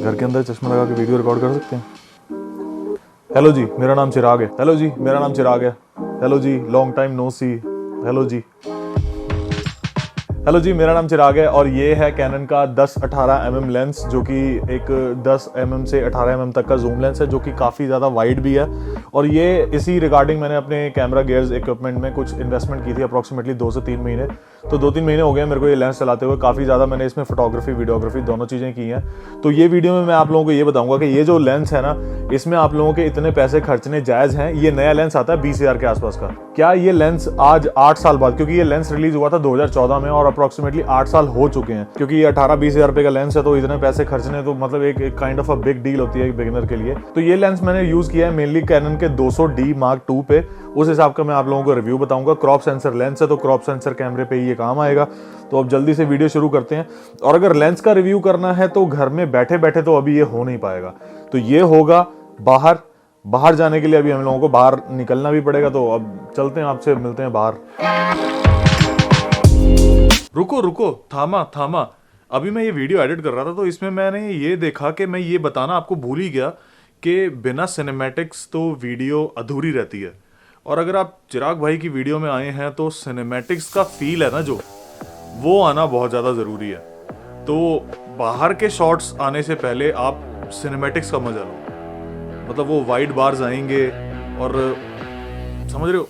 घर के अंदर चश्मा लगा के वीडियो रिकॉर्ड कर सकते हैं। हेलो जी, मेरा नाम चिराग है। हेलो जी, मेरा नाम चिराग है। हेलो जी, लॉन्ग टाइम नो सी। हेलो जी, हेलो जी, मेरा नाम चिराग है और ये है कैनन का 10-18 mm लेंस, जो कि एक 10 mm से 18 mm तक का जूम लेंस है, जो कि काफ़ी ज़्यादा वाइड भी है। और ये इसी रिगार्डिंग मैंने अपने कैमरा गियर्स इक्विपमेंट में कुछ इन्वेस्टमेंट की थी, अप्रॉक्सीमेटली 2 से 3 महीने। तो 2-3 महीने हो गए मेरे को ये लेंस चलाते हुए। काफ़ी ज़्यादा मैंने इसमें फोटोग्राफी वीडियोग्राफी दोनों चीज़ें की हैं। तो ये वीडियो में मैं आप लोगों को ये बताऊँगा कि ये जो लेंस है ना, इसमें आप लोगों के इतने पैसे खर्चने जायज़ हैं। ये नया लेंस आता है 20,000 के आसपास का। क्या ये लेंस आज 8 साल बाद, क्योंकि ये लेंस रिलीज हुआ था 2014 में और अप्रॉक्सीमेटली 8 साल हो चुके हैं, क्योंकि ये 18-20,000 रुपए का लेंस है, तो इतने पैसे खर्चने तो मतलब एक kind of a big deal होती है एक बिगिनर के लिए। तो ये लेंस मैंने यूज किया है मेनली कैनन के 200D Mark II पे। उस हिसाब का मैं आप लोगों को रिव्यू बताऊंगा। क्रॉप सेंसर लेंस है, तो क्रॉप सेंसर कैमरे पे ये काम आएगा। तो अब जल्दी से वीडियो शुरू करते हैं। और अगर लेंस का रिव्यू करना है तो घर में बैठे बैठे तो अभी ये हो नहीं पाएगा, तो ये होगा बाहर जाने के लिए अभी हम लोगों को बाहर निकलना भी पड़ेगा। तो अब चलते हैं, आपसे मिलते हैं बाहर। रुको, थामा। अभी मैं ये वीडियो एडिट कर रहा था, तो इसमें मैंने ये देखा कि मैं ये बताना आपको भूल ही गया कि बिना सिनेमैटिक्स तो वीडियो अधूरी रहती है। और अगर आप चिराग भाई की वीडियो में आए हैं तो सिनेमैटिक्स का फील है ना जो, वो आना बहुत ज़्यादा ज़रूरी है। तो बाहर के शॉट्स आने से पहले आप सिनेमैटिक्स का मजा लो। मतलब वो वाइड बार्स आएंगे और समझ रहे हो।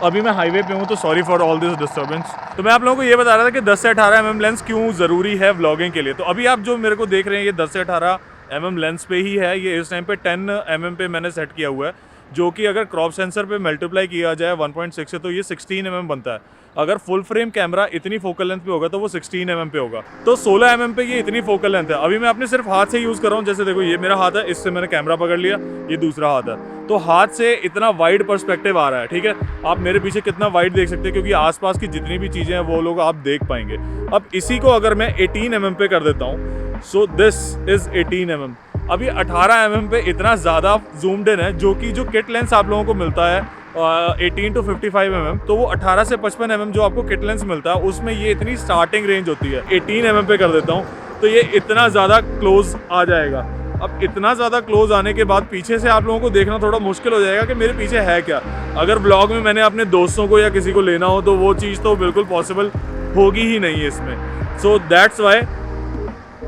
अभी मैं हाईवे पे हूँ, तो sorry for all this disturbance. तो मैं आप लोगों को ये बता रहा था कि 10 से 18 mm लेंस क्यों ज़रूरी है व्लॉगिंग के लिए। तो अभी आप जो मेरे को देख रहे हैं, ये 10 से 18 mm लेंस पे ही है। ये इस टाइम पे 10 mm पे मैंने सेट किया हुआ है, जो कि अगर क्रॉप सेंसर पे मल्टीप्लाई किया जाए 1.6 से तो ये 16 mm बनता है। अगर फुल फ्रेम कैमरा इतनी फोकल लेंथ पे होगा तो वो 16 mm पे होगा। तो 16 mm पे ये इतनी फोकल लेंथ है। अभी मैं अपने सिर्फ हाथ से यूज़ कर रहा हूँ। जैसे देखो, ये मेरा हाथ है, इससे मैंने कैमरा पकड़ लिया, ये दूसरा हाथ है, तो हाथ से इतना वाइड पर्सपेक्टिव आ रहा है। ठीक है, आप मेरे पीछे कितना वाइड देख सकते हैं, क्योंकि आसपास की जितनी भी चीज़ें हैं वो लोग आप देख पाएंगे। अब इसी को अगर मैं 18 mm पे कर देता हूँ, सो दिस इज़ 18 mm। अभी 18 mm पे इतना ज़्यादा जूम्ड इन है, जो कि जो किट लेंस आप लोगों को मिलता है 18 to 55 mm, तो वो 18 से 55 mm जो आपको किट लेंस मिलता है, उसमें ये इतनी स्टार्टिंग रेंज होती है। 18 mm पे कर देता हूँ तो ये इतना ज़्यादा क्लोज आ जाएगा। अब इतना ज़्यादा क्लोज आने के बाद पीछे से आप लोगों को देखना थोड़ा मुश्किल हो जाएगा कि मेरे पीछे है क्या। अगर ब्लॉग में मैंने अपने दोस्तों को या किसी को लेना हो तो वो चीज़ तो बिल्कुल पॉसिबल होगी ही नहीं है इसमें। सो दैट्स वाई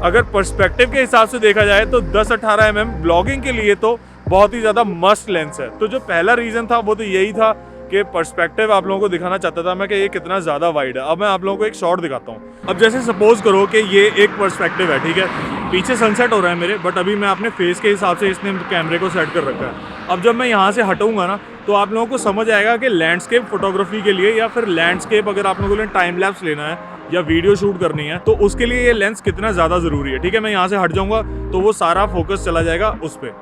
अगर पर्सपेक्टिव के हिसाब से देखा जाए तो 10-18 mm ब्लॉगिंग के लिए तो बहुत ही ज़्यादा मस्ट लेंस है। तो जो पहला रीज़न था वो तो यही था कि पर्सपेक्टिव आप लोगों को दिखाना चाहता था मैं कि ये कितना ज़्यादा वाइड है। अब मैं आप लोगों को एक शॉट दिखाता हूँ। अब जैसे सपोज करो कि ये एक पर्सपेक्टिव है, ठीक है, पीछे सनसेट हो रहा है मेरे, बट अभी मैं अपने फेस के हिसाब से इसने कैमरे को सेट कर रखा है। अब जब मैं यहाँ से हटूंगा ना, तो आप लोगों को समझ आएगा कि लैंडस्केप फोटोग्राफी के लिए या फिर लैंडस्केप अगर आप लोगों को टाइम लैप्स लेना है या वीडियो शूट करनी है, तो उसके लिए ये लेंस कितना ज़्यादा ज़रूरी है। ठीक है, मैं यहाँ से हट जाऊँगा तो वो सारा फोकस चला जाएगा उस पर।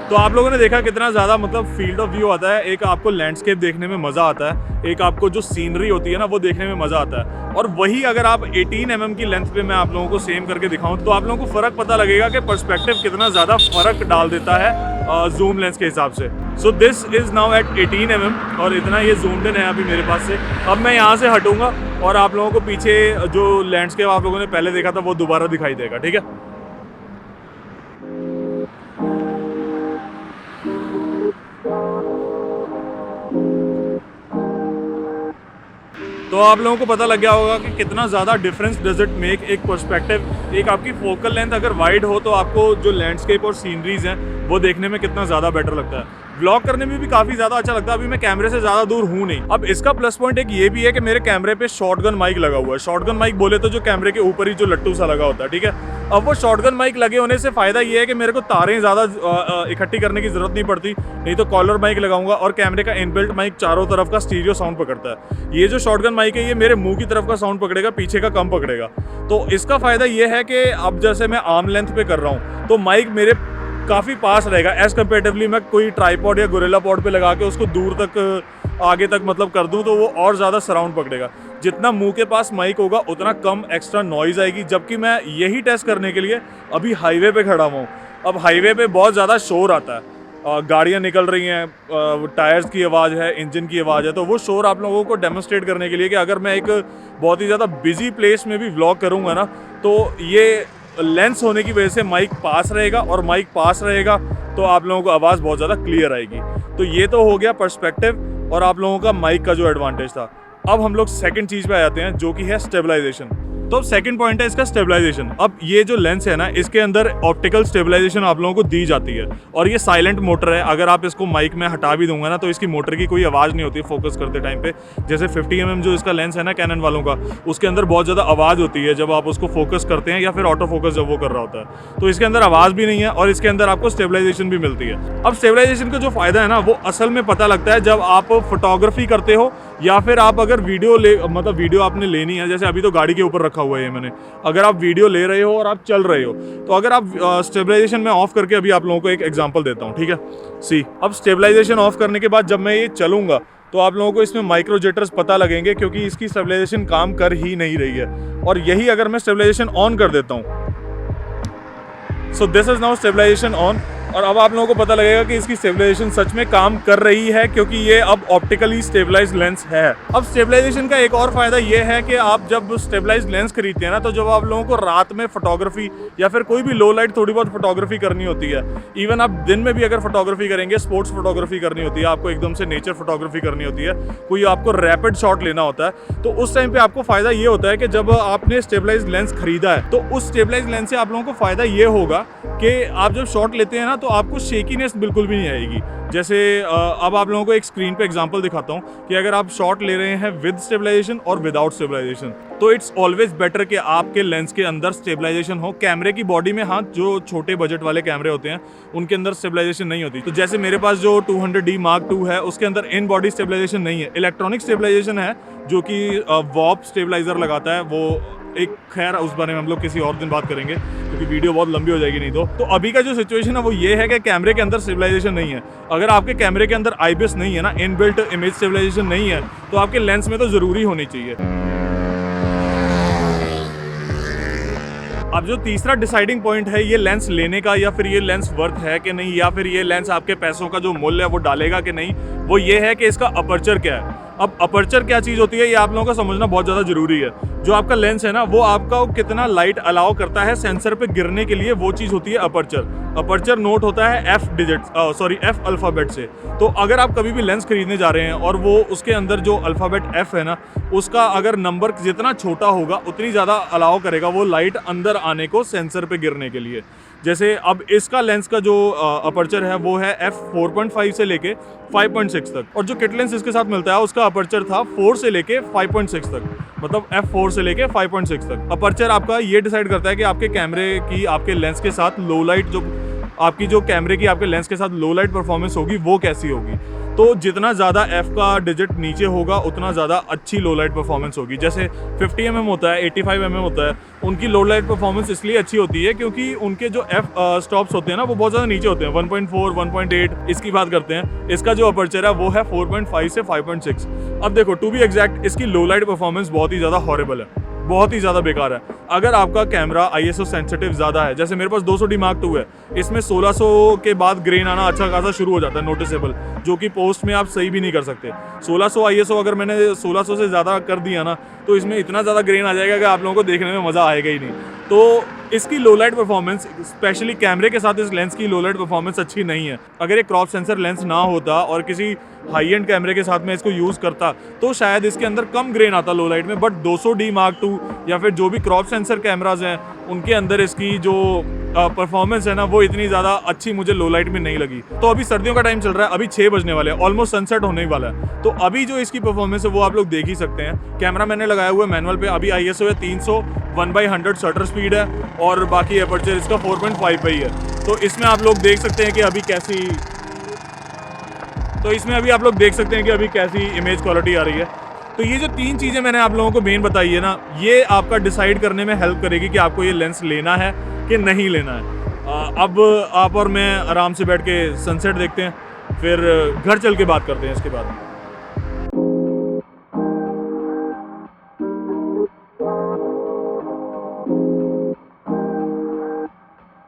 तो आप लोगों ने देखा कितना ज़्यादा मतलब फील्ड ऑफ व्यू आता है। एक आपको लैंडस्केप देखने में मज़ा आता है, एक आपको जो सीनरी होती है ना वो देखने में मज़ा आता है। और वही अगर आप 18 mm की लेंथ पे मैं आप लोगों को सेम करके दिखाऊं तो आप लोगों को फ़र्क पता लगेगा कि पर्सपेक्टिव कितना ज़्यादा फ़र्क डाल देता है जूम लेंस के हिसाब से। So this is now at 18 mm और इतना ये जूम्ड इन है अभी मेरे पास से। अब मैं यहाँ से हटूँगा और आप लोगों को पीछे जो लैंडस्केप आप लोगों ने पहले देखा था वो दोबारा दिखाई देगा। ठीक है, तो आप लोगों को पता लग गया होगा कि कितना ज़्यादा डिफरेंस डज इट मेक। एक पर्सपेक्टिव, एक आपकी फोकल लेंथ अगर वाइड हो तो आपको जो लैंडस्केप और सीनरीज हैं वो देखने में कितना ज़्यादा बेटर लगता है। व्लॉग करने में भी काफी ज्यादा अच्छा लगता है। अभी मैं कैमरे से ज्यादा दूर हूँ नहीं। अब इसका प्लस पॉइंट एक ये भी है कि मेरे कैमरे पे शॉटगन माइक लगा हुआ है। शॉटगन माइक बोले तो जो कैमरे के ऊपर ही जो लट्टू सा लगा होता है, ठीक है। अब वो शॉटगन माइक लगे होने से फायदा ये है कि मेरे को तारें ज्यादा इकट्ठी करने की जरूरत नहीं पड़ती। नहीं तो कॉलर माइक लगाऊंगा और कैमरे का इनबिल्ट माइक चारों तरफ का स्टीरियो साउंड पकड़ता है। ये जो शॉटगन माइक है ये मेरे मुंह की तरफ का साउंड पकड़ेगा, पीछे का कम पकड़ेगा। तो इसका फायदा ये है कि अब जैसे मैं आर्म लेंथ पे कर रहा हूँ तो माइक मेरे काफ़ी पास रहेगा एज कम्पेरेटिवली मैं कोई ट्राईपॉड या गोरिल्ला पॉड पे लगा के उसको दूर तक आगे तक मतलब कर दूं तो वो और ज़्यादा सराउंड पकड़ेगा। जितना मुंह के पास माइक होगा उतना कम एक्स्ट्रा नॉइज़ आएगी। जबकि मैं यही टेस्ट करने के लिए अभी हाईवे पे खड़ा हुआ हूँ। अब हाईवे पे बहुत ज़्यादा शोर आता है, गाड़ियाँ निकल रही हैं, टायर्स की आवाज़ है, इंजन की आवाज़ है। तो वो शोर आप लोगों को डेमोस्ट्रेट करने के लिए कि अगर मैं एक बहुत ही ज़्यादा बिजी प्लेस में भी व्लॉग करूँगा ना तो ये लेंस होने की वजह से माइक पास रहेगा, और माइक पास रहेगा तो आप लोगों को आवाज़ बहुत ज़्यादा क्लियर आएगी। तो ये तो हो गया पर्सपेक्टिव और आप लोगों का माइक का जो एडवांटेज था। अब हम लोग सेकंड चीज़ पे आ जाते हैं जो कि है स्टेबलाइजेशन। तो सेकंड पॉइंट है इसका स्टेबलाइजेशन। अब ये जो लेंस है ना इसके अंदर ऑप्टिकल स्टेबलाइजेशन आप लोगों को दी जाती है और ये साइलेंट मोटर है। अगर आप इसको माइक में हटा भी दूंगा ना तो इसकी मोटर की कोई आवाज़ नहीं होती फोकस करते टाइम पे। जैसे 50 mm जो इसका लेंस है ना कैनन वालों का, उसके अंदर बहुत ज़्यादा आवाज़ होती है जब आप उसको फोकस करते हैं या फिर ऑटो फोकस जब वो कर रहा होता है। तो इसके अंदर आवाज़ भी नहीं है और इसके अंदर आपको स्टेबलाइजेशन भी मिलती है। अब स्टेबलाइजेशन का जो फ़ायदा है ना वो असल में पता लगता है जब आप फोटोग्राफी करते हो या फिर आप अगर वीडियो आपने लेनी है। जैसे अभी तो गाड़ी के ऊपर रखा हुआ है मैंने, अगर आप वीडियो ले रहे हो और आप चल रहे हो तो अगर आप स्टेबलाइजेशन में ऑफ करके, अभी आप लोगों को एक एग्जांपल देता हूँ, ठीक है। सी अब स्टेबलाइजेशन ऑफ करने के बाद जब मैं ये चलूंगा तो आप लोगों को इसमें माइक्रो जिटर्स पता लगेंगे क्योंकि इसकी स्टेबलाइजेशन काम कर ही नहीं रही है। और यही अगर मैं स्टेबलाइजेशन ऑन कर देता हूँ, so this is now stabilization on, और अब आप लोगों को पता लगेगा कि इसकी स्टेबलाइजेशन सच में काम कर रही है क्योंकि ये अब ऑप्टिकली स्टेबलाइज्ड लेंस है। अब स्टेबलाइजेशन का एक और फायदा ये है कि आप जब स्टेबलाइज्ड लेंस खरीदते हैं ना तो जब आप लोगों को रात में फोटोग्राफी या फिर कोई भी लो लाइट थोड़ी बहुत फोटोग्राफी करनी होती है, इवन आप दिन में भी अगर फोटोग्राफी करेंगे, स्पोर्ट्स फोटोग्राफी करनी होती है, आपको एकदम से नेचर फोटोग्राफी करनी होती है, कोई आपको रैपिड शॉट लेना होता है, तो उस टाइम पे आपको फायदा ये होता है कि जब आपने स्टेबलाइज्ड लेंस खरीदा है तो उस स्टेबलाइज्ड लेंस से आप लोगों को फायदा ये होगा कि आप जब शॉट लेते हैं ना तो आपको शेकीनेस बिल्कुल भी नहीं आएगी। जैसे अब आप लोगों को एक स्क्रीन पे एग्जांपल दिखाता हूँ कि अगर आप शॉट ले रहे हैं विद स्टेबलाइजेशन और विदाउट स्टेबलाइजेशन तो इट्स ऑलवेज बेटर कि आपके लेंस के अंदर स्टेबलाइजेशन हो। कैमरे की बॉडी में हाँ जो छोटे बजट वाले कैमरे होते हैं उनके अंदर स्टेबलाइजेशन नहीं होती। तो जैसे मेरे पास जो 200D Mark II है उसके अंदर इन बॉडी स्टेबलाइजेशन नहीं है, इलेक्ट्रॉनिक स्टेबलाइजेशन है जो कि वॉप स्टेबलाइजर लगाता है। वो एक खैर उस बारे में हम लोग किसी और दिन बात करेंगे क्योंकि वीडियो बहुत लंबी हो जाएगी नहीं तो अभी का जो सिचुएशन है वो ये है कि कैमरे के अंदर स्टेबलाइजेशन नहीं है। अगर आपके कैमरे के अंदर आईबीएस नहीं है ना, इनबिल्ट इमेज स्टेबलाइजेशन नहीं है, तो आपके लेंस में तो ज़रूरी होनी चाहिए। अब जो तीसरा डिसाइडिंग पॉइंट है ये लेंस लेने का, या फिर ये लेंस वर्थ है कि नहीं, या फिर ये लेंस आपके पैसों का जो मूल्य है वो डालेगा कि नहीं, वो ये है कि इसका अपर्चर क्या है। अब अपर्चर क्या चीज़ होती है ये आप लोगों का समझना बहुत ज़्यादा जरूरी है। जो आपका लेंस है ना वो आपका कितना लाइट अलाउ करता है सेंसर पे गिरने के लिए, वो चीज़ होती है अपर्चर। अपर्चर नोट होता है एफ अल्फ़ाबेट से। तो अगर आप कभी भी लेंस खरीदने जा रहे हैं और वो उसके अंदर जो अल्फ़ाबेट एफ है ना उसका अगर नंबर जितना छोटा होगा उतनी ज़्यादा अलाउ करेगा वो लाइट अंदर आने को सेंसर पे गिरने के लिए। जैसे अब इसका लेंस का जो अपर्चर है वो है f4.5 से लेके 5.6 तक, और जो किट लेंस इसके साथ मिलता है उसका अपर्चर था 4 से लेके 5.6 तक, मतलब f4 से लेके 5.6 तक। अपर्चर आपका ये डिसाइड करता है कि आपके कैमरे की आपके लेंस के साथ लो लाइट जो कैमरे की आपके लेंस के साथ लो लाइट परफॉर्मेंस होगी वो कैसी होगी। तो जितना ज़्यादा f का डिजिट नीचे होगा उतना ज़्यादा अच्छी लो लाइट परफॉर्मेंस होगी। जैसे 50 mm होता है, 85 mm होता है, उनकी लो लाइट परफॉर्मेंस इसलिए अच्छी होती है क्योंकि उनके जो f स्टॉप्स होते हैं ना वो बहुत ज़्यादा नीचे होते हैं, 1.4, 1.8 इसकी बात करते हैं। इसका जो अपर्चर है वो है 4.5 से 5.6। अब देखो टू बी एग्जैक्ट इसकी लो लाइट परफॉर्मेंस बहुत ही ज़्यादा हॉरेबल है, बहुत ही ज़्यादा बेकार है। अगर आपका कैमरा ISO सेंसिटिव ज़्यादा है, जैसे मेरे पास 200D Mark II है, इसमें 1600 के बाद ग्रेन आना अच्छा खासा शुरू हो जाता है नोटिसेबल, जो कि पोस्ट में आप सही भी नहीं कर सकते। 1600 ISO अगर मैंने 1600 से ज़्यादा कर दिया ना तो इसमें इतना ज़्यादा ग्रेन आ जाएगा कि आप लोगों को देखने में मज़ा आएगा ही नहीं। तो इसकी लो लाइट परफॉर्मेंस, स्पेशली कैमरे के साथ इस लेंस की लो लाइट परफॉर्मेंस अच्छी नहीं है। अगर ये क्रॉप सेंसर लेंस ना होता और किसी हाई एंड कैमरे के साथ में इसको यूज़ करता तो शायद इसके अंदर कम ग्रेन आता लो लाइट में। बट 200D Mark II या फिर जो भी क्रॉप सेंसर कैमराज हैं उनके अंदर इसकी जो परफॉर्मेंस है ना वो इतनी ज़्यादा अच्छी मुझे लो लाइट में नहीं लगी। तो अभी सर्दियों का टाइम चल रहा है, अभी 6 बजने वाले हैं, ऑलमोस्ट सनसेट होने ही वाला है। तो अभी जो इसकी परफॉर्मेंस है वो आप लोग देख ही सकते हैं। कैमरा मैंने लगाया हुआ है मैनुअल पे, अभी ISO है 300 1/100 शटर स्पीड है और बाकी एपर्चर इसका 4.5 पे ही है। तो इसमें आप लोग देख सकते हैं कि अभी कैसी इमेज क्वालिटी आ रही है। तो ये जो 3 चीज़ें मैंने आप लोगों को मेन बताई है ना, ये आपका डिसाइड करने में हेल्प करेगी कि आपको ये लेंस लेना है कि नहीं लेना है। अब आप और मैं आराम से बैठ के सनसेट देखते हैं, फिर घर चल के बात करते हैं इसके बाद।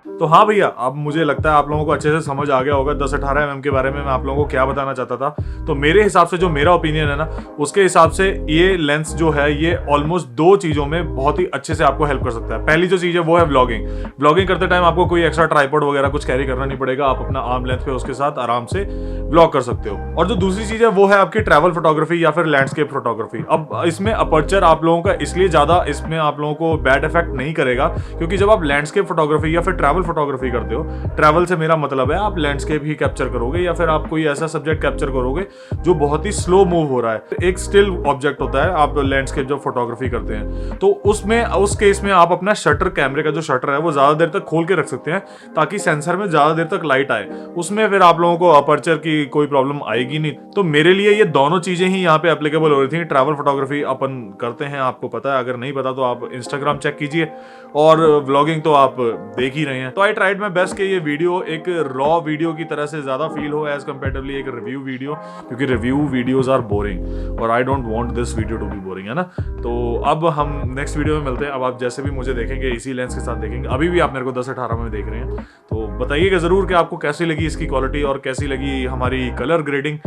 तो हाँ भैया, अब मुझे लगता है आप लोगों को अच्छे से समझ आ गया होगा 10-18 mm के बारे में मैं आप लोगों को क्या बताना चाहता था। तो मेरे हिसाब से जो मेरा ओपिनियन है ना, उसके हिसाब से ये लेंस जो है ये ऑलमोस्ट 2 चीज़ों में बहुत ही अच्छे से आपको हेल्प कर सकता है। पहली जो चीज़ है वो है व्लॉगिंग करते टाइम आपको कोई एक्स्ट्रा ट्राइपॉड वगैरह कुछ कैरी करना नहीं पड़ेगा, आप अपना आर्म लेंथ पे उसके साथ आराम से व्लॉग कर सकते हो। और जो दूसरी चीज़ है वो है आपकी ट्रैवल फोटोग्राफी या फिर लैंडस्केप फोटोग्राफी। अब इसमें अपर्चर आप लोगों का इसलिए ज़्यादा इसमें आप लोगों को बैड इफेक्ट नहीं करेगा, क्योंकि जब आप लैंडस्केप फोटोग्राफी या फिर ट्रैवल फोटोग्राफी करते हो, ट्रैवल से मेरा मतलब है आप लैंडस्केप ही कैप्चर करोगे या फिर आप कोई ऐसा सब्जेक्ट कैप्चर करोगे जो बहुत ही स्लो मूव हो रहा है। एक स्टिल ऑब्जेक्ट होता है आप लैंडस्केप जब फोटोग्राफी करते हैं, तो उसमें उस केस में आप अपना शटर, कैमरे का जो शटर है वो ज्यादा देर तक खोल के रख सकते हैं ताकि सेंसर में ज्यादा देर तक लाइट आए। उसमें फिर आप लोगों को अपर्चर की कोई प्रॉब्लम आएगी नहीं। तो मेरे लिए ये दोनों चीजें ही यहाँ पे एप्लीकेबल हो रही थी। ट्रैवल फोटोग्राफी अपन करते हैं, आपको पता है, अगर नहीं पता तो आप इंस्टाग्राम चेक कीजिए, और व्लॉगिंग तो आप देख ही रहे हैं। तो आई ट्राइड माय बेस्ट कि ये वीडियो एक रॉ वीडियो की तरह से ज्यादा फील हो एज कंपेरेटिवली एक रिव्यू वीडियो, क्योंकि रिव्यू वीडियोस आर बोरिंग और I don't want this video to be boring, है ना। तो अब हम नेक्स्ट वीडियो में मिलते हैं। अब आप जैसे भी मुझे देखेंगे इसी लेंस के साथ देखेंगे, अभी भी आप मेरे को 10-18 में देख रहे हैं, तो बताइएगा जरूर कि आपको कैसी लगी इसकी क्वालिटी और कैसी लगी हमारी कलर ग्रेडिंग।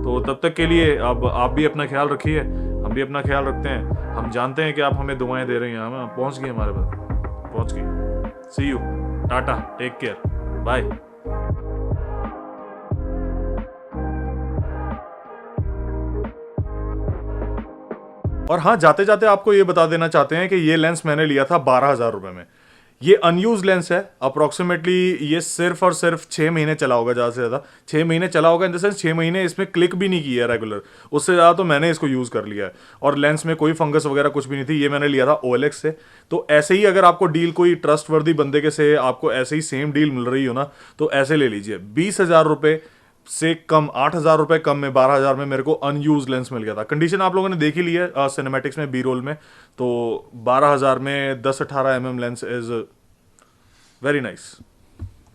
तो तब तक के लिए अब आप भी अपना ख्याल रखिए, हम भी अपना ख्याल रखते हैं। हम जानते हैं कि आप हमें दुआएं दे रहे हैं, हम पहुंच गए, हमारे पास पहुंच गए। See you, tata, take care, bye. और हाँ, जाते जाते आपको ये बता देना चाहते हैं कि ये लेंस मैंने लिया था 12,000 रुपए में। ये अनयूज लेंस है, अप्रोक्सीमेटली ये सिर्फ और सिर्फ 6 महीने चला होगा, ज़्यादा से ज़्यादा 6 महीने चला होगा। इन द सेंस 6 महीने इसमें क्लिक भी नहीं किया है रेगुलर, उससे ज़्यादा तो मैंने इसको यूज़ कर लिया है। और लेंस में कोई फंगस वगैरह कुछ भी नहीं थी। ये मैंने लिया था OLX से। तो ऐसे ही अगर आपको डील कोई ट्रस्टवर्दी बंदे के से आपको ऐसे ही सेम डील मिल रही हो ना, तो ऐसे ले लीजिए। 20,000 रुपये से कम, 8,000 रुपये कम में 12,000 में मेरे को अनयूज लेंस मिल गया था। कंडीशन आप लोगों ने देख ही ली है सिनेमैटिक्स में, बी रोल में। तो 12,000 में 10-18 mm lens is very nice.